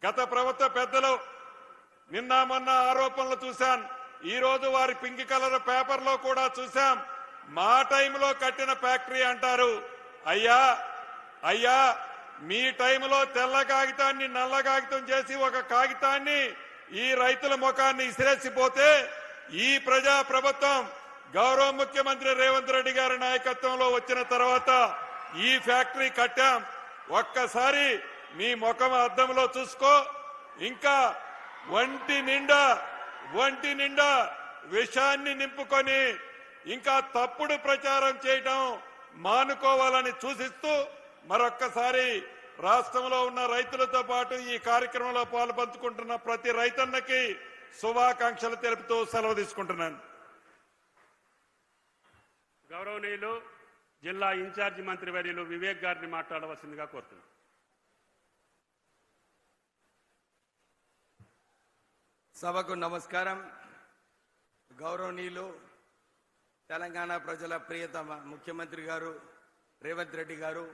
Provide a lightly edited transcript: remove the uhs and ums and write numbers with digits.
గత ప్రభుత్వ పెద్దలు నిన్న మొన్న ఆరోపణలు చూశాం. ఈ రోజు వారి పింక్ కలర్ పేపర్లో కూడా చూశాం. మా టైంలో కట్టిన ఫ్యాక్టరీ అంటారు. అయ్యా మీ టైంలో తెల్ల కాగితాన్ని నల్ల కాగితం చేసి ఒక కాగితాన్ని ఈ రైతుల ముఖాన్ని ఇసిరేసిపోతే ఈ ప్రజా ప్రభుత్వం గౌరవ ముఖ్యమంత్రి రేవంత్ రెడ్డి గారి నాయకత్వంలో వచ్చిన తర్వాత ఈ ఫ్యాక్టరీ కట్టాం. ఒక్కసారి మీ ముఖం అద్దంలో చూసుకో. ఇంకా ఒంటి నిండా విషాన్ని నింపుకొని ఇంకా తప్పుడు ప్రచారం చేయడం మానుకోవాలని సూచిస్తూ మరొక్కసారి రాష్ట్రంలో ఉన్న రైతులతో పాటు ఈ కార్యక్రమంలో పాల్పంచుకుంటున్న ప్రతి రైతన్నకి శుభాకాంక్షలు తెలుపుతూ సెలవు తీసుకుంటున్నాను. గౌరవనీయులు జిల్లా ఇన్ఛార్జి మంత్రి వర్యులు వివేక్ గారిని మాట్లాడవలసిందిగా కోరుతున్నాను. సభకు నమస్కారం. గౌరవనీయులు తెలంగాణ ప్రజల ప్రియతమ ముఖ్యమంత్రి గారు రేవంత్ రెడ్డి గారు